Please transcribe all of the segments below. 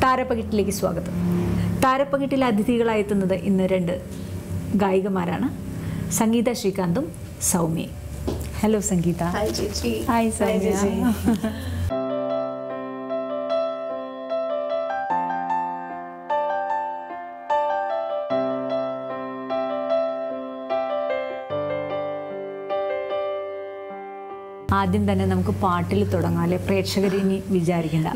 താരപ്പകിട്ടിലേക്ക് സ്വാഗതം. താരപ്പകിട്ടിൽ അതിഥികളായി എത്തുന്നത് ഇന്ന് രണ്ട് ഗായികമാരാണ്, സംഗീത ശ്രീകാന്തും സൗമ്യയും. ഹലോ സംഗീത. ഹായ് ചേച്ചി. ഹായ് സൗമ്യ. ആദ്യം തന്നെ നമുക്ക് പാട്ടിൽ തുടങ്ങാല്ലേ? പ്രേക്ഷകർ ഇനി വിചാരിക്കേണ്ട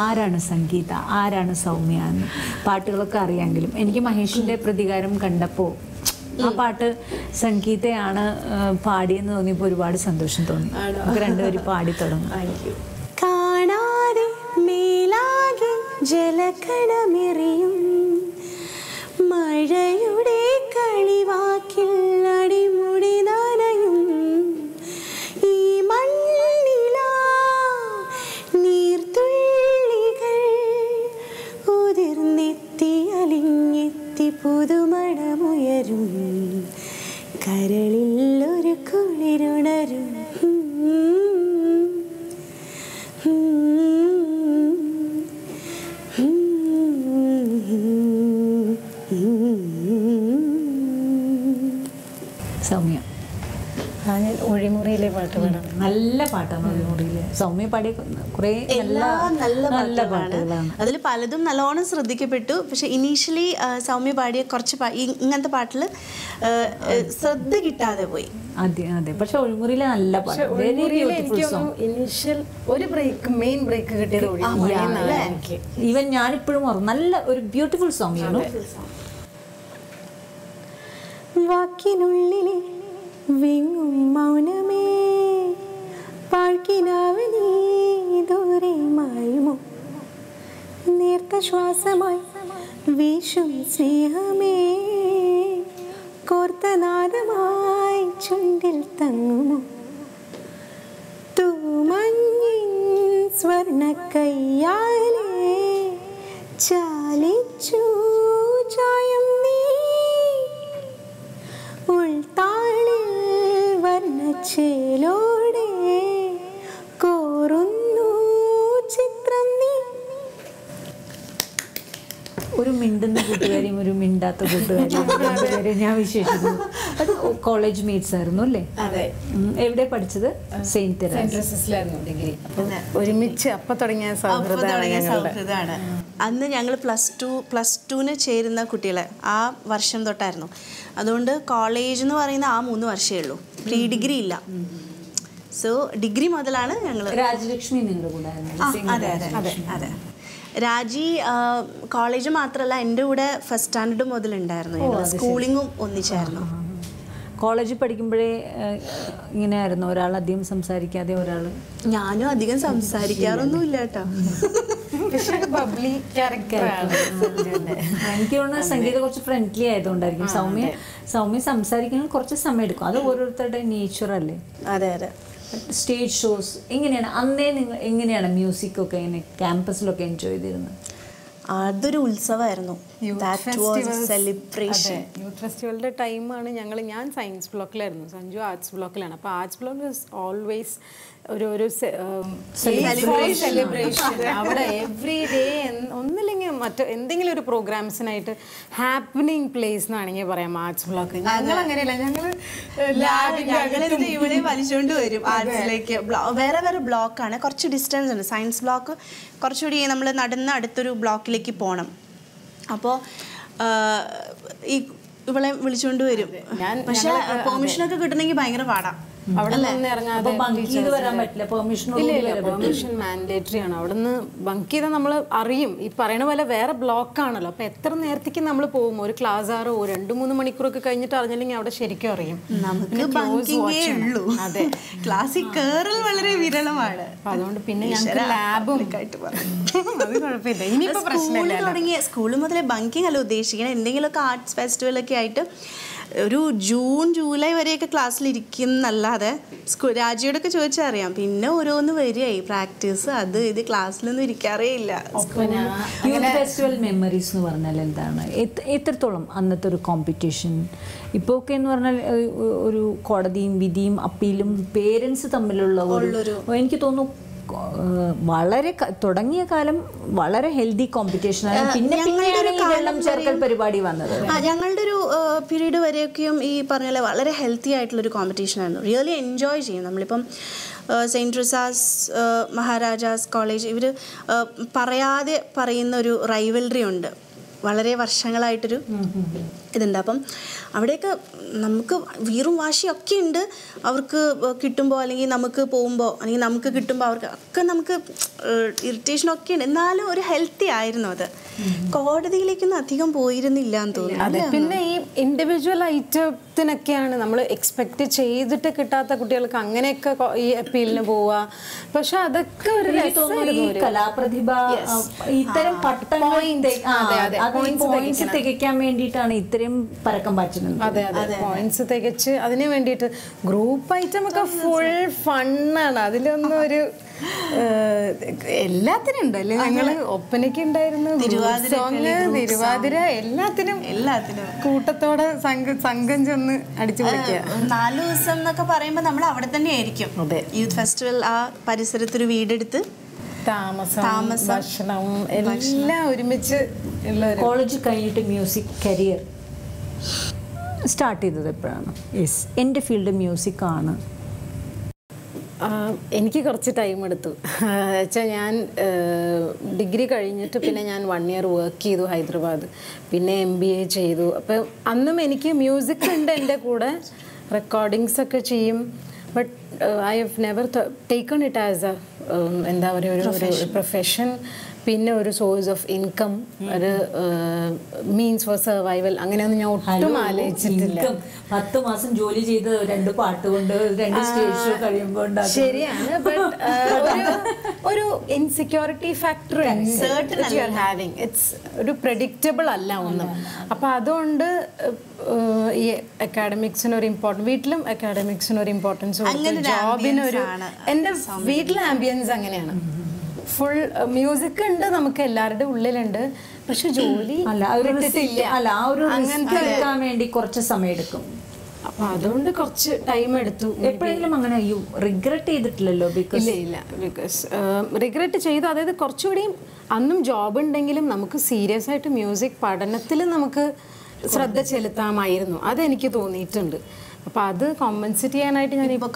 ആരാണ് സംഗീത, ആരാണ് സൗമ്യ എന്ന്. പാട്ടുകളൊക്കെ അറിയാമെങ്കിലും എനിക്ക് മഹേഷിൻ്റെ പ്രതികാരം കണ്ടപ്പോൾ ആ പാട്ട് സംഗീതയാണ് പാടിയെന്ന് തോന്നിയപ്പോൾ ഒരുപാട് സന്തോഷം തോന്നി. നമുക്ക് രണ്ടുപേരും പാടി തുടങ്ങാം. കാണാതെ മേലാകെ ജലകണമെറിയും മഴയുടെ കളിവാക്കിൽ അടിമുടി നനയും ഈ മണ്ണിലാ നീർത്തുള്ളികൾ ഉതിർന്നെത്തി അലിഞ്ഞെത്തി പുതുമണമുയരും കരളിൽ ഒരു കുളിരുണരും സൗമ്യ. ഞാൻ ഒഴിമുറിയിലെ പാട്ട് പാടാം. നല്ല പാട്ടാണ് ഒഴിമുറിയിലെ. സൗമ്യ പാടിയ കുറേ നല്ല പാട്ടുകളാണ്. അതിൽ പലതും നല്ലോണം ശ്രദ്ധിക്കപ്പെട്ടു. പക്ഷെ ഇനീഷ്യലി സൗമ്യ പാടിയ കുറച്ച് ഇങ്ങനത്തെ പാട്ടിൽ ശ്രദ്ധ കിട്ടാതെ പോയി. അതെ. പക്ഷെ ഒഴിമുറിയിലെ നല്ല പാട്ട്, ഇനീഷ്യൽ ഒരു മെയിൻ ബ്രേക്ക് കിട്ടിയത് ഈവൻ ഞാനിപ്പോഴും ഓർമ്മ. നല്ല ഒരു ബ്യൂട്ടിഫുൾ സോങ് ആണ്. വാക്കിനുള്ളിലെ വിങ്ങും മൗനമേ പാഴ്ക്കിനാവ് നീ ദൂരെ മായുമോ നേർത്ത ശ്വാസമായി വീശും സ്നേഹമേ കോർത്തനാദമായി ചുണ്ടിൽ തങ്ങുമോ തൂമഞ്ഞിൻ സ്വർണ്ണക്കയ്യാലെ ചാലിച്ചു ചായം നീ ഉൾത്താളിൽ വർണ്ണച്ചേലോടെ കോറുന്നു ചിത്രം നീ. ഒരു മിണ്ടുന്ന കൂട്ടുകാരിയും ഒരു മിണ്ടാത്ത കൂട്ടുകാരിയും ഞാൻ വിശേഷിക്കുന്നു. അത് കോളേജ് മേറ്റ്സ് ആയിരുന്നു അല്ലേ? അതെ. എവിടെ പഠിച്ചത്? സെയിന്റ് തെരേസായിരുന്നു ഡിഗ്രി. ഒരുമിച്ച് അപ്പൊ തുടങ്ങിയ സൗഹൃദമാണ്. അന്ന് ഞങ്ങൾ പ്ലസ് ടുവിന് ചേരുന്ന കുട്ടികളെ ആ വർഷം തൊട്ടായിരുന്നു. അതുകൊണ്ട് കോളേജ് എന്ന് പറയുന്ന ആ 3 വർഷമേ ഉള്ളൂ, പ്രീ ഡിഗ്രി ഇല്ല. സോ ഡിഗ്രി മുതലാണ് ഞങ്ങൾ. രാജലക്ഷ്മി നിങ്ങളുടെ കൂടെ? അതെ. രാജി കോളേജ് മാത്രമല്ല, എൻ്റെ കൂടെ ഫസ്റ്റ് സ്റ്റാൻഡേർഡ് മുതലുണ്ടായിരുന്നു. സ്കൂളിങ്ങും ഒന്നിച്ചായിരുന്നു. കോളേജിൽ പഠിക്കുമ്പോഴേ ഇങ്ങനെയായിരുന്നു, ഒരാൾ അധികം സംസാരിക്കാതെ ഒരാൾ? ഞാനും അധികം സംസാരിക്കാറൊന്നുമില്ല കേട്ടോ. എനിക്ക് തോന്നുന്നത് സംഗീത കുറച്ച് ഫ്രണ്ട്ലി ആയതുകൊണ്ടായിരിക്കും. സൗമ്യ സംസാരിക്കാൻ കുറച്ച് സമയം എടുക്കും. അത് ഓരോരുത്തരുടെ നേച്ചർ അല്ലേ? അതെ. സ്റ്റേജ് ഷോസ് എങ്ങനെയാണ് അന്നേ നിങ്ങൾ എങ്ങനെയാണ് മ്യൂസിക്കൊക്കെ ഇങ്ങനെ ക്യാമ്പസിലൊക്കെ എൻജോയ് ചെയ്തിരുന്നത്? അതൊരു ഉത്സവമായിരുന്നു. സെലിബ്രേഷൻ. യൂത്ത് ഫെസ്റ്റിവലിൻ്റെ ടൈമാണ്. ഞാൻ സയൻസ് ബ്ലോക്കിലായിരുന്നു, സഞ്ജു ആർട്സ് ബ്ലോക്കിലാണ്. അപ്പോൾ ആർട്സ് ബ്ലോക്ക് ഇസ് ഓൾവേസ് ഒരു സെലിബ്രേഷൻ. അവിടെ എവറി ഡേ ഒന്നില്ലെങ്കിൽ എന്തെങ്കിലും ഒരു പ്രോഗ്രാംസിനായിട്ട് ഹാപ്പനിങ് പ്ലേസ് എന്നാണെങ്കിൽ പറയാം ആർട്സ് ബ്ലോക്ക്. ഞങ്ങൾ അങ്ങനെയല്ല, ഞങ്ങൾ ഇവിടെ വലിച്ചുകൊണ്ട് വരും ആർട്സിലേക്ക്. വേറെ ബ്ലോക്കാണ്, കുറച്ച് ഡിസ്റ്റൻസ് ഉണ്ട്. സയൻസ് ബ്ലോക്ക് കുറച്ചുകൂടി നമ്മൾ നടന്ന് അടുത്തൊരു ബ്ലോക്കിലേക്ക് പോകണം. അപ്പോൾ ഇവളെ വിളിച്ചുകൊണ്ട് വരും. പക്ഷെ പെർമിഷനൊക്കെ കിട്ടണമെങ്കിൽ ഭയങ്കര പാടാം. അവിടെ നിന്ന് ഇറങ്ങാതെ പെർമിഷൻ മാൻഡേറ്ററി ആണ്. അവിടെ നിന്ന് ബങ്ക് ചെയ്താൽ നമ്മൾ അറിയും. ഈ പറയണ പോലെ വേറെ ബ്ലോക്കാണല്ലോ. അപ്പോൾ എത്ര നേരത്തേക്ക് നമ്മൾ പോകും? ഒരു ക്ലാസ് 2-3 മണിക്കൂറൊക്കെ കഴിഞ്ഞിട്ട് അറിഞ്ഞില്ലെങ്കിൽ അവിടെ ശരിക്കും അറിയും. അതെ, ക്ലാസ്സിൽ കയറൽ വളരെ വിരളമാണ്. അതുകൊണ്ട് പിന്നെ ഞങ്ങൾക്ക് ലാബും അത് കുഴപ്പമില്ല. ഇനിയിപ്പോൾ പ്രശ്നമില്ല. തുടങ്ങിയ സ്കൂൾ മുതലേ ബങ്കിങ് അല്ല ഉദ്ദേശിക്കണം. എന്തെങ്കിലുമൊക്കെ ആർട്സ് ഫെസ്റ്റിവലൊക്കെ ആയിട്ട് ഒരു ജൂൺ ജൂലൈ വരെയൊക്കെ ക്ലാസ്സിലിരിക്കുന്നല്ലാതെ രാജിയോടൊക്കെ ചോദിച്ചാൽ അറിയാം. പിന്നെ ഓരോന്ന് വരികയായി പ്രാക്ടീസ്, അത് ഇത്, ക്ലാസ്സിലൊന്നും ഇരിക്കാറേ ഇല്ല. ഫെസ്റ്റിവൽ മെമ്മറീസ് എന്ന് പറഞ്ഞാൽ എന്താണ്? എത്രത്തോളം അന്നത്തെ ഒരു കോമ്പറ്റീഷൻ? ഇപ്പോൾ ഒക്കെ എന്ന് പറഞ്ഞാൽ ഒരു കോടതിയും വിധിയും അപ്പീലും പേരൻസ് തമ്മിലുള്ള ഒരു, എനിക്ക് തോന്നുന്നു വളരെ തുടങ്ങിയ കാലം വളരെ ഹെൽത്തി കോമ്പറ്റീഷനാണ്. പിന്നെ പിന്നെയാണ് ഈ വെള്ളം ചേർക്കൽ പരിപാടി വന്നത്. ഞങ്ങളുടെ ഒരു പീരീഡ് വരെയൊക്കെയും ഈ പറഞ്ഞ പോലെ വളരെ ഹെൽത്തി ആയിട്ടുള്ളൊരു കോമ്പറ്റീഷനായിരുന്നു. റിയലി എൻജോയ് ചെയ്യും. നമ്മളിപ്പം സെയിൻറ്റ് ട്രിസാസ് മഹാരാജാസ് കോളേജ് ഇവർ പറയാതെ പറയുന്ന ഒരു റൈവൽറി ഉണ്ട്. വളരെ വർഷങ്ങളായിട്ടൊരു ഇതുണ്ട്. അപ്പം അവിടെയൊക്കെ നമുക്ക് വീറും വാശിയൊക്കെ ഉണ്ട്. അവർക്ക് കിട്ടുമ്പോൾ അല്ലെങ്കിൽ നമുക്ക് പോകുമ്പോൾ അല്ലെങ്കിൽ നമുക്ക് കിട്ടുമ്പോൾ അവർക്ക് ഒക്കെ നമുക്ക് ഇറിറ്റേഷനൊക്കെ ഉണ്ട്. എന്നാലും ഒരു ഹെൽത്തി ആയിരുന്നു അത്. കോടതിയിലേക്കൊന്നും അധികം പോയിരുന്നില്ല എന്ന് തോന്നുന്നു. അതെ, പിന്നെ ഈ ഇൻഡിവിജ്വൽ ഐറ്റത്തിനൊക്കെയാണ് നമ്മൾ എക്സ്പെക്ട് ചെയ്തിട്ട് കിട്ടാത്ത കുട്ടികൾക്ക് അങ്ങനെയൊക്കെ ഈ അപ്പീലിന് പോവുക. പക്ഷെ അതൊക്കെ ഒരു കലാപ്രതിഭ ഇത്തരം പോയിന്റ്സ് തികയ്ക്കാൻ വേണ്ടിയിട്ടാണ് ഇത്രയും പരക്കം പാച്ചുന്നത്. അതെ അതെ, പോയിന്റ്സ് തികച്ച് അതിന് വേണ്ടിയിട്ട് ഗ്രൂപ്പ് ഐറ്റം ഒക്കെ ഫുൾ ഫണ്ണാണ്. അതിലൊന്നും ഒരു എല്ലാത്തിനും ഉണ്ടല്ലേ. ഞങ്ങള് ഒപ്പനയ്ക്ക് ഉണ്ടായിരുന്നു, തിരുവാതിര, എല്ലാത്തിനും കൂട്ടത്തോടെ സംഘം ചെന്ന് അടിച്ചു പൊളിക്കുക. 4 ദിവസം എന്നൊക്കെ പറയുമ്പോൾ നമ്മൾ അവിടെ തന്നെ ആയിരിക്കും. യൂത്ത് ഫെസ്റ്റിവൽ ആ പരിസരത്തൊരു വീടെടുത്ത് താമസം, ഭക്ഷണം എല്ലാം ഒരുമിച്ച്. കോളേജ് കഴിഞ്ഞിട്ട് മ്യൂസിക് കരിയർ സ്റ്റാർട്ട് ചെയ്തത് എപ്പോഴാണ്? യെസ്, എൻ്റെ ഫീൽഡ് മ്യൂസിക് ആണ്. എനിക്ക് കുറച്ച് ടൈം എടുത്തു. വെച്ചാൽ ഞാൻ ഡിഗ്രി കഴിഞ്ഞിട്ട് പിന്നെ ഞാൻ 1 year വർക്ക് ചെയ്തു ഹൈദരാബാദ്. പിന്നെ MBA ചെയ്തു. അപ്പോൾ അന്നും എനിക്ക് മ്യൂസിക് ഉണ്ട് എൻ്റെ കൂടെ, റെക്കോർഡിങ്സ് ഒക്കെ ചെയ്യും. But I have never taken it as A എന്താ പറയുക ഒരു പ്രൊഫഷൻ. പിന്നെ ഒരു സോഴ്സ് ഓഫ് ഇൻകം, ഒരു മീൻസ് ഫോർ സർവൈവൽ, അങ്ങനെയൊന്നും ഞാൻ ഒട്ടും ആലോചിച്ചിട്ടില്ല. 10 മാസം ജോലി ചെയ്ത് 2 പാട്ട് കൊണ്ട് 2 സ്റ്റേജ് ഷോ കഴിയുമ്പോൾ ശരിയാണ്. ബട്ട് ഒരു ഇൻസെക്യൂരിറ്റി ഫാക്ടർ ഹാവിങ്, ഇറ്റ്സ് ഒരു പ്രെഡിക്റ്റബിൾ അല്ല ഒന്നും. അപ്പം അതുകൊണ്ട് ഈ അക്കാഡമിക്സിന് ഒരു ഇമ്പോർട്ടൻസ്, വീട്ടിലും അക്കാഡമിക്സിന് ഒരു ഇമ്പോർട്ടൻസ് കൊടുത്തു, ജോബിനൊരു. എൻ്റെ വീട്ടിലെ ആംബിയൻസ് അങ്ങനെയാണ്. ഫുൾ മ്യൂസിക് ഉണ്ട്, നമുക്ക് എല്ലാവരുടെ ഉള്ളിലുണ്ട്. പക്ഷെ ജോലി വേണ്ടി കുറച്ച് സമയം എടുക്കും. അപ്പൊ അതുകൊണ്ട് കുറച്ച് ടൈം എടുത്തു. എപ്പോഴെങ്കിലും അങ്ങനെ റിഗ്രറ്റ് ചെയ്തിട്ടില്ലല്ലോ? ഇല്ല, ബിക്കോസ് റിഗ്രറ്റ് ചെയ്തു. അതായത് കുറച്ചുകൂടി അന്നും ജോബ് ഉണ്ടെങ്കിലും നമുക്ക് സീരിയസ് ആയിട്ട് മ്യൂസിക് പഠനത്തിൽ നമുക്ക് ശ്രദ്ധ ചെലുത്താമായിരുന്നു. അതെനിക്ക് തോന്നിയിട്ടുണ്ട്. അപ്പോൾ അത് കോമ്പൻസേറ്റ് ചെയ്യാനായിട്ട് ഞാനിപ്പോൾ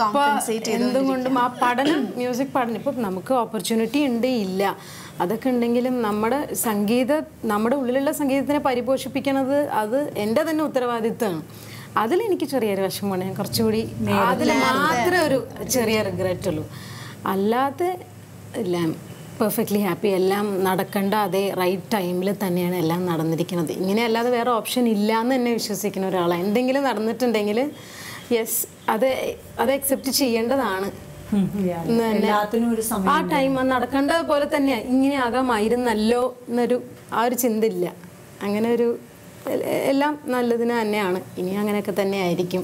എന്തുകൊണ്ടും ആ പഠനം, മ്യൂസിക് പഠനം, ഇപ്പം നമുക്ക് ഓപ്പർച്യൂണിറ്റി ഉണ്ട് ഇല്ല അതൊക്കെ ഉണ്ടെങ്കിലും നമ്മുടെ ഉള്ളിലുള്ള സംഗീതത്തിനെ പരിപോഷിപ്പിക്കുന്നത് അത് എൻ്റെ തന്നെ ഉത്തരവാദിത്തമാണ്. അതിലെനിക്ക് ചെറിയൊരു വിഷമമാണ്. ഞാൻ കുറച്ചുകൂടി അതിൽ മാത്രമേ ഒരു ചെറിയ റിഗ്രറ്റ് ഉള്ളൂ. അല്ലാതെ എല്ലാം പെർഫെക്റ്റ്ലി ഹാപ്പി. എല്ലാം നടക്കേണ്ട അതേ റൈറ്റ് ടൈമിൽ തന്നെയാണ് എല്ലാം നടന്നിരിക്കുന്നത്. ഇങ്ങനെ അല്ലാതെ വേറെ ഓപ്ഷൻ ഇല്ല എന്ന് തന്നെ വിശ്വസിക്കുന്ന ഒരാളാണ്. എന്തെങ്കിലും നടന്നിട്ടുണ്ടെങ്കിൽ യെസ്, അത് അക്സെപ്റ്റ് ചെയ്യേണ്ടതാണ്. ആ ടൈം നടക്കേണ്ട പോലെ തന്നെ ഇങ്ങനെ ആകാമായിരുന്നല്ലോ എന്നൊരു ആ ഒരു ചിന്തയില്ല. അങ്ങനെ ഒരു എല്ലാം നല്ലതിന് തന്നെയാണ്. ഇനി അങ്ങനെയൊക്കെ തന്നെ ആയിരിക്കും.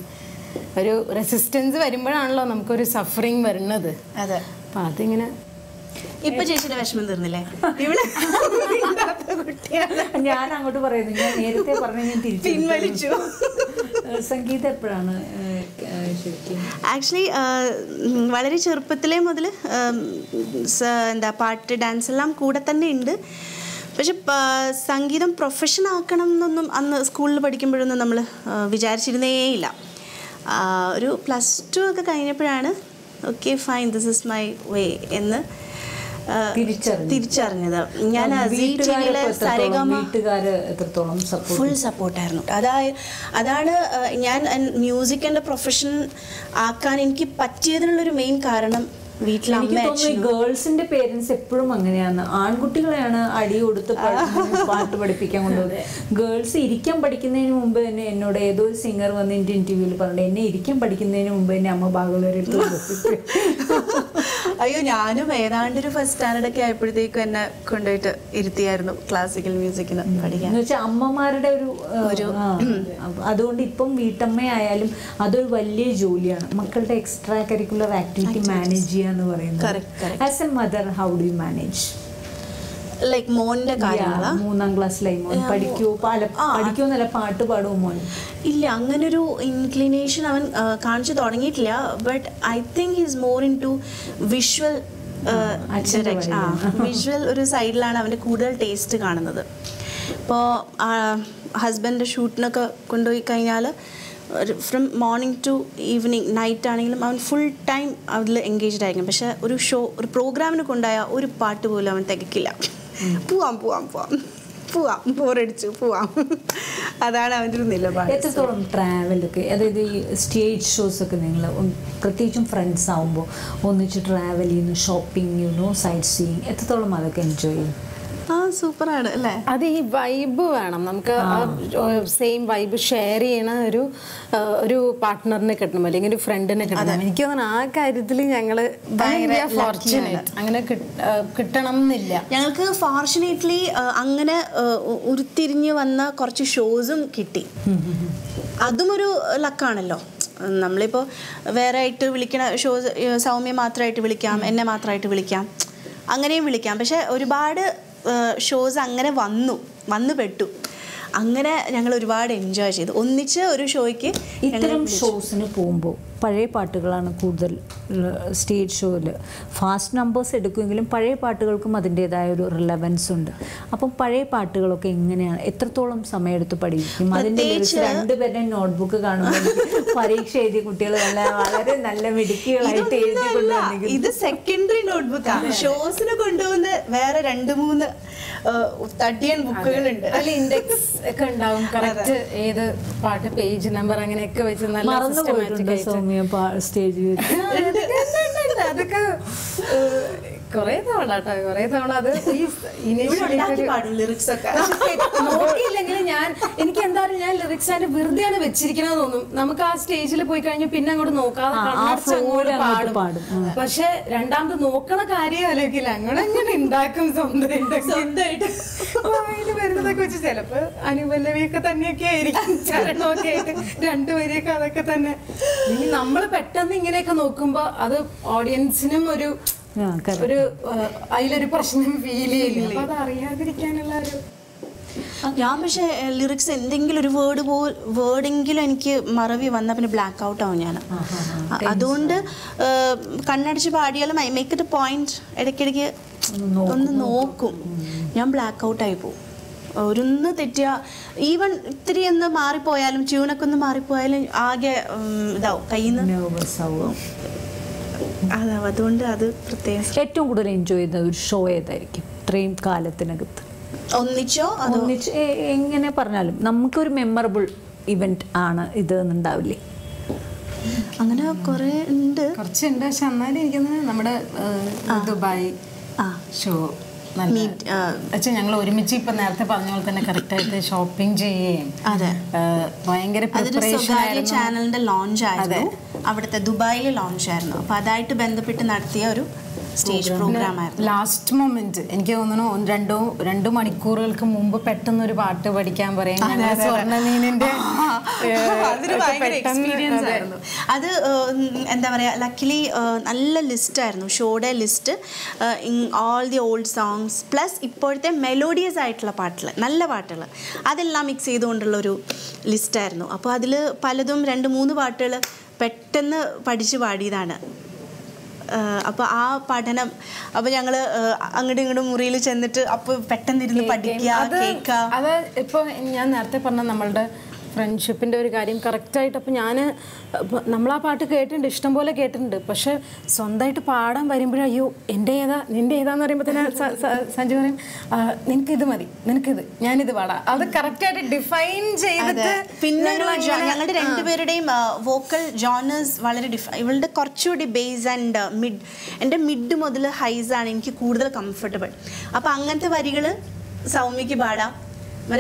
ഒരു റെസിസ്റ്റൻസ് വരുമ്പോഴാണല്ലോ നമുക്കൊരു സഫറിങ് വരുന്നത്. അതെ, അപ്പം അതിങ്ങനെ ഇപ്പൊ ചേച്ചിയുടെ വിഷമം തീർന്നില്ലേ? ഞാൻ അങ്ങോട്ട് പറയുന്നു, ഞാൻ നേരത്തെ പറഞ്ഞു, ഞാൻ പിൻവലിച്ചു. സംഗീതം എപ്പോഴാണ് ശരിക്കും? ആക്ച്വലി വളരെ ചെറുപ്പത്തിലേ മുതൽ പാട്ട്, ഡാൻസ് എല്ലാം കൂടെ തന്നെ ഉണ്ട്. പക്ഷെ സംഗീതം പ്രൊഫഷൻ ആക്കണം എന്നൊന്നും അന്ന് സ്കൂളിൽ പഠിക്കുമ്പോഴൊന്നും നമ്മൾ വിചാരിച്ചിരുന്നേയില്ല. ഒരു +2 ഒക്കെ കഴിഞ്ഞപ്പോഴാണ് okay fine, this is my way എന്ന് തിരിച്ചറിഞ്ഞത്. ഞാൻ ഫുൾ സപ്പോർട്ടായിരുന്നു. അതാണ് ഞാൻ മ്യൂസിക് എൻ്റെ പ്രൊഫഷൻ ആക്കാൻ എനിക്ക് പറ്റിയതിനുള്ളൊരു മെയിൻ കാരണം. ഗേൾസിന്റെ പേരൻസ് എപ്പോഴും അങ്ങനെയാണ്. ആൺകുട്ടികളെയാണ് അടി കൊടുത്ത് പാട്ട് പഠിപ്പിക്കാൻ കൊണ്ടുപോകുന്നത്. ഗേൾസ് ഇരിക്കാൻ പഠിക്കുന്നതിന് മുമ്പ് തന്നെ എന്നോട് ഏതോ സിംഗർ വന്ന് എൻ്റെ ഇന്റർവ്യൂവിൽ പറഞ്ഞു, എന്നെ ഇരിക്കാൻ പഠിക്കുന്നതിന് മുമ്പ് തന്നെ അമ്മ ബാഗുള്ളവരെടുത്ത്. അയ്യോ, ഞാനും ഏതാണ്ടൊരു ഫസ്റ്റ് സ്റ്റാൻഡേർഡ് ഒക്കെ ആയപ്പോഴത്തേക്കും എന്നെ കൊണ്ടുപോയിട്ട് ഇരുത്തിയായിരുന്നു ക്ലാസിക്കൽ മ്യൂസിക്കിന് പഠിക്കാൻ. അമ്മമാരുടെ ഒരു അതുകൊണ്ട് ഇപ്പം വീട്ടമ്മയായാലും അതൊരു വലിയ ജോലിയാണ്. മക്കളുടെ എക്സ്ട്രാ കരിക്കുലർ ആക്ടിവിറ്റി മാനേജ് ചെയ്യുക എന്ന് പറയുന്നത്. As A mother, how do you manage? Like മോന്റെ കാര്യങ്ങളാ? 3ാം ക്ലാസ്സിലായി മോൻ. പഠിക്കുമെന്നല്ല, പാട്ട് പാടുമോ മോൻ? ഇല്ല, അങ്ങനൊരു ഇൻക്ലിനേഷൻ അവൻ കാണിച്ചു തുടങ്ങിയിട്ടില്ല. But I think he is more into visual visual ഒരു സൈഡിലാണ് അവൻ്റെ കൂടുതൽ ടേസ്റ്റ് കാണുന്നത്. ഇപ്പോൾ ഹസ്ബൻഡ് ഷൂട്ടിനൊക്കെ കൊണ്ടുപോയി കഴിഞ്ഞാൽ from morning to evening night ആണെങ്കിലും അവൻ ഫുൾ ടൈം അതിൽ എൻഗേജ്ഡ് ആയിരിക്കും. പക്ഷെ ഒരു പ്രോഗ്രാമിന് കൊണ്ടുപോയാൽ ഒരു പാട്ട് പോലും അവൻ തികക്കില്ല. പോവാം ബോറടിച്ചു പോവാം, അതാണ് അവൻ്റെ ഒരു നിലപാട്. എത്രത്തോളം ട്രാവലൊക്കെ, അതായത് ഈ സ്റ്റേജ് ഷോസൊക്കെ നിങ്ങൾ പ്രത്യേകിച്ചും ഫ്രണ്ട്സ് ആകുമ്പോൾ ഒന്നിച്ച് ട്രാവൽ ചെയ്യുന്നു, ഷോപ്പിംഗ്, സൈറ്റ് സീയിങ്, എത്രത്തോളം അതൊക്കെ എൻജോയ് ചെയ്യും? സൂപ്പറാണ് അല്ലേ? അത് ഈ വൈബ് വേണം നമുക്ക്, സെയിം വൈബ് ഷെയർ ചെയ്യണ ഒരു പാർട്ട്ണറിനെ കിട്ടണം, അല്ലെങ്കിൽ ഒരു ഫ്രണ്ടിനെ കിട്ടണം. എനിക്ക് തോന്നുന്നു ആ കാര്യത്തിൽ ഞങ്ങള് ഭയങ്കര ഫോർച്യുനേറ്റ്. അങ്ങനെ കിട്ടണം എന്നില്ല ഞങ്ങൾക്ക്. ഫോർച്യുനേറ്റ്ലി അങ്ങനെ ഉരുത്തിരിഞ്ഞ് വന്ന കുറച്ച് ഷോസും കിട്ടി. അതും ഒരു ലക്കാണല്ലോ. നമ്മളിപ്പോൾ വേറെ ആയിട്ട് വിളിക്കണ ഷോസ് സൗമ്യ മാത്രമായിട്ട് വിളിക്കാം, എന്നെ മാത്രമായിട്ട് വിളിക്കാം, അങ്ങനെയും വിളിക്കാം. പക്ഷെ ഒരുപാട് ഷോസ് അങ്ങനെ വന്നു പെട്ടു. അങ്ങനെ ഞങ്ങൾ ഒരുപാട് എൻജോയ് ചെയ്തു ഒന്നിച്ച് ഒരു ഷോയ്ക്ക്. ഇത്തരം ഷോസിന് പോകുമ്പോൾ പഴയ പാട്ടുകളാണ് കൂടുതൽ സ്റ്റേജ് ഷോയിൽ. ഫാസ്റ്റ് നമ്പേഴ്സ് എടുക്കുമെങ്കിലും പഴയ പാട്ടുകൾക്കും അതിൻ്റെതായ ഒരു റിലവൻസ് ഉണ്ട്. അപ്പം പഴയ പാട്ടുകളൊക്കെ എങ്ങനെയാണ്, എത്രത്തോളം സമയമെടുത്ത് പഠിക്കും? അതിൻ്റെ രണ്ടുപേരുടെ നോട്ട്ബുക്ക് കാണുമ്പോൾ പരീക്ഷ എഴുതിയ കുട്ടികൾ വളരെ നല്ല മിടുക്കികളായിട്ട് എഴുതി കൊണ്ടുവന്നെങ്കിൽ ഇത് സെക്കൻഡറി നോട്ട്ബുക്കാണ്. ഷോസിന് കൊണ്ടുപോകുന്ന വേറെ 2-3 തടിയൻ ബുക്കുകളുണ്ട്. അതിൽ ഇൻഡെക്സ് ഒക്കെ ഉണ്ടാവും, കറക്റ്റ് ഏത് പാട്ട് പേജ് നമ്പർ അങ്ങനെയൊക്കെ വെച്ച് നല്ല സ്റ്റേജ് അതൊക്കെ കൊറേ തവണ അത് നോക്കിയില്ലെങ്കിൽ എനിക്ക് എന്തായാലും ഞാൻ ലിറിക്സ് അതിന് വെറുതെയാണ് വെച്ചിരിക്കണെന്ന് തോന്നും. നമുക്ക് ആ സ്റ്റേജിൽ പോയി കഴിഞ്ഞാൽ പിന്നെ അങ്ങോട്ട് നോക്കാതെ പാടും. പക്ഷെ രണ്ടാമത് നോക്കണ കാര്യം ആലോചിക്കില്ല, അങ്ങനെ എങ്ങനെ ഉണ്ടാക്കും സ്വന്തമായിട്ട് അതിന് വരുന്നതൊക്കെ വെച്ച് ചിലപ്പോ അനുപല്ലവിയൊക്കെ തന്നെയൊക്കെ ആയിരിക്കും, ചരണമൊക്കെ ആയിട്ട് 2 വരിയൊക്കെ അതൊക്കെ തന്നെ. നമ്മൾ പെട്ടെന്ന് ഇങ്ങനെയൊക്കെ നോക്കുമ്പോ അത് ഓഡിയൻസിനും ഒരു അതിലൊരു പ്രശ്നം ഫീൽ ചെയ്യില്ല. അത് അറിയാതിരിക്കാനുള്ള ഒരു ഞാൻ പക്ഷേ ലിറിക്സ് എന്തെങ്കിലും ഒരു വേർഡെങ്കിലും എനിക്ക് മറവി വന്നാൽ പിന്നെ ബ്ലാക്ക് ഔട്ട് ആവും ഞാൻ. അതുകൊണ്ട് കണ്ണടിച്ച് പാടിയാലും I make it a point, ഇടയ്ക്കിടയ്ക്ക് ഒന്ന് നോക്കും. ഞാൻ ബ്ലാക്ക് ഔട്ടായി പോവും. ഒരൊന്ന് തെറ്റിയ ഈവൻ ഇത്തിരി ഒന്ന് മാറിപ്പോയാലും, ട്യൂണൊക്കെ ഒന്ന് മാറിപ്പോയാലും ആകെ ഇതാവും, കയ്യിൽ നിന്ന്. അതുകൊണ്ട് അത് പ്രത്യേകം. ഏറ്റവും കൂടുതൽ എൻജോയ് ചെയ്ത ഒരു ഷോ ഏതായിരിക്കും ഇത്രയും കാലത്തിനകത്ത്? ഒന്നിച്ചോ എങ്ങനെ പറഞ്ഞാലും നമുക്കൊരു മെമ്മറബിൾ ഇവന്റ് ആണ് ഇത് എന്നുണ്ടാവില്ലേ? അങ്ങനെ കുറെ ഉണ്ട്, കുറച്ചുണ്ട്. പക്ഷെ എന്നാലും എനിക്കൊന്ന് നമ്മുടെ ദുബായ് ഷോ ഞങ്ങൾ ഒരുമിച്ച് ഇപ്പൊ നേരത്തെ പറഞ്ഞ പോലെ തന്നെ കറക്റ്റ് ആയിട്ട് ഷോപ്പിംഗ് ചെയ്യുകയും ഭയങ്കര ചാനലിന്റെ ലോഞ്ച് ആയിരുന്നു, അവിടുത്തെ ദുബായിൽ ലോഞ്ച് ആയിരുന്നു. അപ്പൊ അതായിട്ട് ബന്ധപ്പെട്ട് നടത്തിയ ഒരു സ്റ്റേജ് പ്രോഗ്രാം ആയിരുന്നു. ലാസ്റ്റ് മൊമെന്റ് എനിക്ക് തോന്നുന്നു 2 മണിക്കൂറുകൾക്ക് മുമ്പ് പെട്ടെന്ന് ഒരു പാട്ട് പഠിക്കാൻ പറയും. എക്സ്പീരിയൻസ് ആയിരുന്നു അത്. എന്താ പറയാ, ലക്കിലി നല്ല ലിസ്റ്റ് ആയിരുന്നു, ഷോയുടെ list. All the old songs plus ഇപ്പോഴത്തെ മെലോഡിയസ് ആയിട്ടുള്ള പാട്ടുകൾ, നല്ല പാട്ടുകൾ, അതെല്ലാം മിക്സ് ചെയ്തുകൊണ്ടുള്ളൊരു ലിസ്റ്റായിരുന്നു. അപ്പോൾ അതിൽ പലതും 2-3 പാട്ടുകൾ പെട്ടെന്ന് പഠിച്ച് പാടിയതാണ്. അപ്പോൾ ആ പഠനം, അപ്പോൾ ഞങ്ങൾ അങ്ങോട്ടും ഇങ്ങോട്ടും മുറിയിൽ ചെന്നിട്ട് അപ്പോൾ പെട്ടെന്നിരുന്ന് പഠിക്കുക, കേൾക്കുക. അത് ഇപ്പോൾ ഞാൻ നേരത്തെ പറഞ്ഞ നമ്മളുടെ ഫ്രണ്ട്ഷിപ്പിൻ്റെ ഒരു കാര്യം കറക്റ്റായിട്ട്. അപ്പോൾ നമ്മളാ പാട്ട് കേട്ടിട്ടുണ്ട്, ഇഷ്ടം പോലെ കേട്ടിട്ടുണ്ട്. പക്ഷെ സ്വന്തമായിട്ട് പാടാൻ വരുമ്പോഴേ അയ്യോ എൻ്റെ ഏതാ നിൻ്റെ ഏതാന്ന് പറയുമ്പോൾ തന്നെ സഞ്ജു പറയും നിനക്കിത് മതി, നിനക്കിത്, ഞാനിത് പാടാം. അത് കറക്റ്റായിട്ട് ഡിഫൈൻ ചെയ്തിട്ട്. പിന്നെ ഞങ്ങളുടെ 2 പേരുടെയും വോക്കൽ ജോണേഴ്സ് വളരെ ഇവളുടെ കുറച്ചുകൂടി ബേസ് ആൻഡ് മിഡ്. എൻ്റെ മിഡ് മുതൽ ഹൈസ് ആണ് എനിക്ക് കൂടുതൽ കംഫർട്ടബിൾ. അപ്പോൾ അങ്ങനത്തെ വരികൾ സൗമ്യക്ക് പാടാം,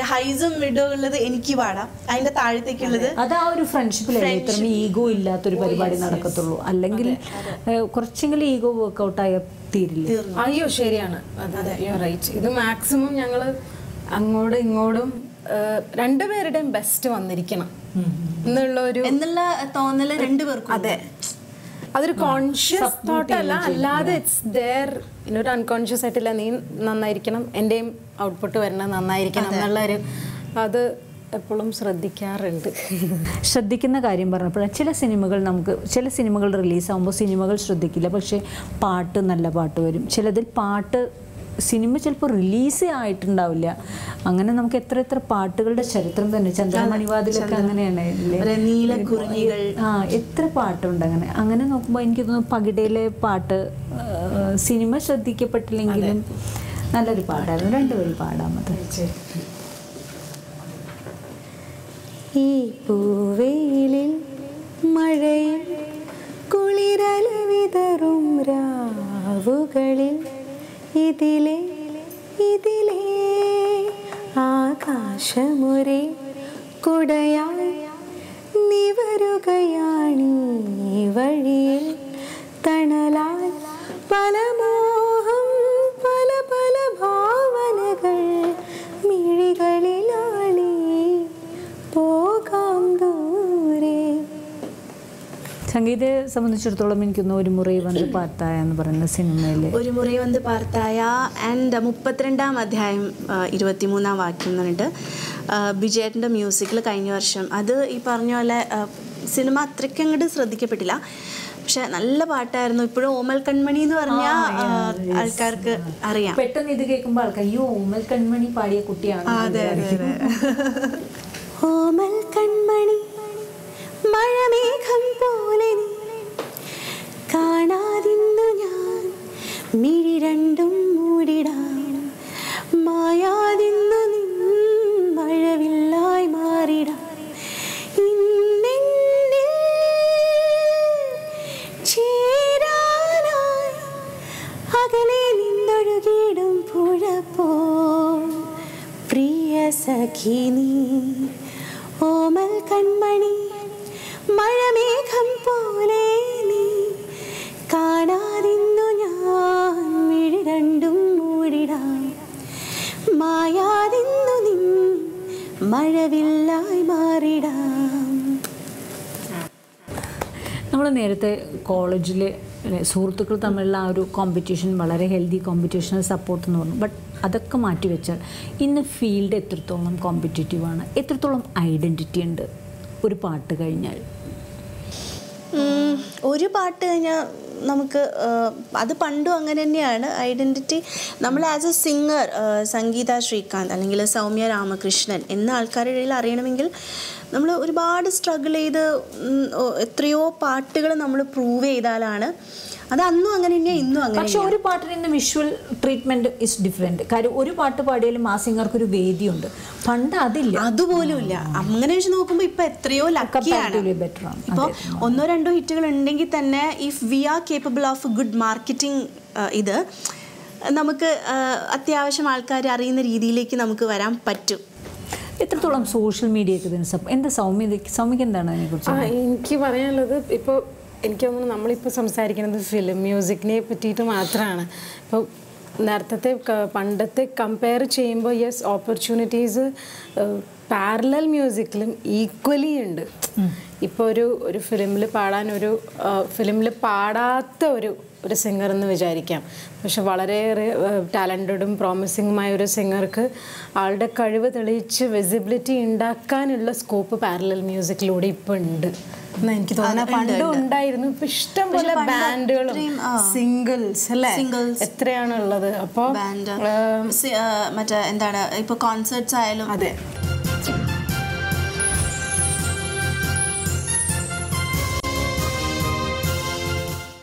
ഹൈസും മിഡും ഉള്ളത് എനിക്ക് പാടാം, അതിന്റെ താഴത്തേക്കുള്ളത്. അത് ആ ഒരു ഫ്രണ്ട്ഷിപ്പിലല്ലേ ഇത്രയും ഈഗോ ഇല്ലാത്തൊരു പരിപാടി നടക്കത്തുള്ളൂ. അല്ലെങ്കിൽ കുറച്ചെങ്കിലും ഈഗോ വർക്ക്ഔട്ട് ആയ തീരില്ല. അയ്യോ ശരിയാണ്, റൈറ്റ്. ഇത് മാക്സിമം ഞങ്ങൾ അങ്ങോട്ടും ഇങ്ങോട്ടും 2 പേരുടെയും ബെസ്റ്റ് വന്നിരിക്കണം എന്നുള്ള തോന്നല് 2 പേർക്കും. അതെ, അതൊരു കോൺഷ്യസ് തോട്ട് അല്ല, അല്ലാതെ ഇറ്റ്സ് ദെയർ ഒരു അൺകോൺഷ്യസ് ആയിട്ടില്ല. നീ നന്നായിരിക്കണം, എൻ്റെയും ഔട്ട്പുട്ട് വരണം നന്നായിരിക്കണം എന്നുള്ളൊരു അത് എപ്പോഴും ശ്രദ്ധിക്കാറുണ്ട്. ശ്രദ്ധിക്കുന്ന കാര്യം പറഞ്ഞപ്പോഴാണ് ചില സിനിമകൾ റിലീസാകുമ്പോൾ സിനിമകൾ ശ്രദ്ധിക്കില്ല, പക്ഷേ പാട്ട് നല്ല പാട്ട് വരും. ചിലതിൽ പാട്ട് സിനിമ ചിലപ്പോൾ റിലീസ് ആയിട്ടുണ്ടാവില്ല. അങ്ങനെ നമുക്ക് എത്ര പാട്ടുകളുടെ ചരിത്രം തന്നെ. ചന്ദ്രമണിവാതിലൊക്കെ അങ്ങനെയാണ്, എത്ര പാട്ടുണ്ട്. അങ്ങനെ നോക്കുമ്പോൾ എനിക്ക് തോന്നുന്നു പകിടയിലെ പാട്ട് സിനിമ ശ്രദ്ധിക്കപ്പെട്ടില്ലെങ്കിലും നല്ലൊരു പാട്ടായിരുന്നു. രണ്ടുപേരും പാടാമത്. ഈ പൂവേലിൽ മഴയിൽ കുളിരല വിതറും രാവുകളിൽ ഇതിലേ ആകാശമൊരേ കുടയായി നിവരുകയാണീ വഴിയിൽ തണലാൽ പല മോഹം പല ഭാവനകൾ മിഴികളിലാണീ പോകാം ദൂരെ. സംഗീതയെ സംബന്ധിച്ചിടത്തോളം എനിക്കൊന്ന് ഒരു മുറി വന്ന് പാർത്തായ എന്ന് പറയുന്ന സിനിമയിൽ ഒരു മുറി വന്ന് പാർത്തായ ആൻഡ് 32-ാം അധ്യായം 23-ാം വാക്യം എന്ന് പറഞ്ഞിട്ട് ബിജേട്ടൻ്റെ മ്യൂസിക്കിൽ കഴിഞ്ഞ വർഷം. അത് ഈ പറഞ്ഞ പോലെ സിനിമ അത്രയ്ക്ക് അങ്ങോട്ട് ശ്രദ്ധിക്കപ്പെട്ടില്ല, പക്ഷെ നല്ല പാട്ടായിരുന്നു. ഇപ്പോഴും ഓമൽ കൺമണി എന്ന് പറഞ്ഞാൽ ആൾക്കാർക്ക് അറിയാം. പെട്ടെന്ന് ഇത് കേൾക്കുമ്പോൾ ആൾക്കാർ അയ്യോ ഓമൽ കൺമണി പാടിയ കുട്ടിയാണ്. അതെ. ഓമൽ കൺമണി മഴമേഘം പോലെ നീ കാണാതിന്നു ഞാൻ മിഴി രണ്ടും മൂടിടാം മായാതിന്നു നിൻ മഴവില്ലായി മാറിടാം ഇന്നെന്നിൽ ചേരാനായി അകലെ നിന്നൊഴുകിടും പുഴ പോൽ പ്രിയ സഖി നീ ഓമൽ കൺമണി മഴമേഘം പോലെ നീ കാണാതിന്നു ഞാൻ മിഴി രണ്ടും മൂടിടാം മായാതിന്നു നിൻ മഴവില്ലായി മാറിടാം. നമ്മൾ നേരത്തെ കോളേജിൽ സുഹൃത്തുക്കൾ തമ്മിലുള്ള ആ ഒരു കോമ്പറ്റീഷൻ വളരെ ഹെൽത്തി കോമ്പറ്റീഷണൽ സപ്പോർട്ട് എന്ന് പറഞ്ഞു. ബട്ട് അതൊക്കെ മാറ്റിവെച്ചാൽ ഇന്ന് ഫീൽഡ് എത്രത്തോളം കോമ്പറ്റീറ്റീവാണ്, എത്രത്തോളം ഐഡൻറ്റിറ്റി ഉണ്ട് ഒരു പാട്ട് കഴിഞ്ഞാൽ? ഒരു പാട്ട് കഴിഞ്ഞാൽ നമുക്ക് അത് പണ്ടും അങ്ങനെ തന്നെയാണ് ഐഡൻറ്റിറ്റി. നമ്മൾ ആസ് എ സിംഗർ സംഗീത ശ്രീകാന്ത് അല്ലെങ്കിൽ സൗമ്യ രാമകൃഷ്ണൻ എന്ന ആൾക്കാരുടെ ഇടയിൽ അറിയണമെങ്കിൽ നമ്മൾ ഒരുപാട് സ്ട്രഗിൾ ചെയ്ത് എത്രയോ പാട്ടുകൾ നമ്മൾ പ്രൂവ് ചെയ്താലാണ്. അത് അന്നും അങ്ങനെ തന്നെയാണ്, ഇന്നും അങ്ങനെ. പക്ഷെ ഒരു പാട്ടിന് ഇന്ന് വിഷ്വൽ ട്രീറ്റ്മെന്റ് ഇസ് ഡിഫറെന്റ്. കാര്യം ഒരു പാട്ട് പാടിയാലും ആ സിംഗർക്ക് ഒരു വേദിയുണ്ട്, പണ്ട് അതില്ല, അതുപോലും ഇല്ല. അങ്ങനെ വെച്ച് നോക്കുമ്പോൾ ഇപ്പൊ എത്രയോ ലക്കിയാണ്. ഇപ്പോൾ 1-2 ഹിറ്റുകൾ ഉണ്ടെങ്കിൽ തന്നെ if we R capable of good marketing ഇത് നമുക്ക് അത്യാവശ്യം ആൾക്കാർ അറിയുന്ന രീതിയിലേക്ക് നമുക്ക് വരാൻ പറ്റും. എത്രത്തോളം സോഷ്യൽ മീഡിയക്ക് എന്താ സൗമ്യക്ക് എന്താണ് അതിനെക്കുറിച്ച്? എനിക്ക് പറയാനുള്ളത്, ഇപ്പോൾ എനിക്ക് തോന്നുന്നു നമ്മളിപ്പോൾ സംസാരിക്കുന്നത് ഫിലിം മ്യൂസിക്കിനെ പറ്റിയിട്ട് മാത്രമാണ്. ഇപ്പോൾ പണ്ടത്തെ കമ്പയർ ചെയ്യുമ്പോൾ യെസ് ഓപ്പർച്യൂണിറ്റീസ് പാരലൽ മ്യൂസിക്കിലും ഈക്വലി ഉണ്ട്. ഇപ്പോൾ ഒരു ഫിലിമിൽ ഫിലിമിൽ പാടാത്ത ഒരു സിംഗർ എന്ന് വിചാരിക്കാം, പക്ഷെ വളരെയേറെ ടാലൻറ്റഡും പ്രോമിസിങ്ങുമായ ഒരു സിംഗർക്ക് ആളുടെ കഴിവ് തെളിയിച്ച് വിസിബിലിറ്റി ഉണ്ടാക്കാനുള്ള സ്കോപ്പ് പാരലൽ മ്യൂസിക്കിലൂടെ ഇപ്പോൾ ഉണ്ട് എന്നാണ് എനിക്ക് തോന്നുന്നത്. പണ്ടും ഉണ്ടായിരുന്നു. ഇപ്പം ഇഷ്ടം പോലെ ബാൻഡുകളും സിംഗിൾസ് അല്ലേ എത്രയാണുള്ളത്. അപ്പോൾ മറ്റേ എന്താണ് ഇപ്പോൾ കോൺസേർട്സ് ആയാലും അതെ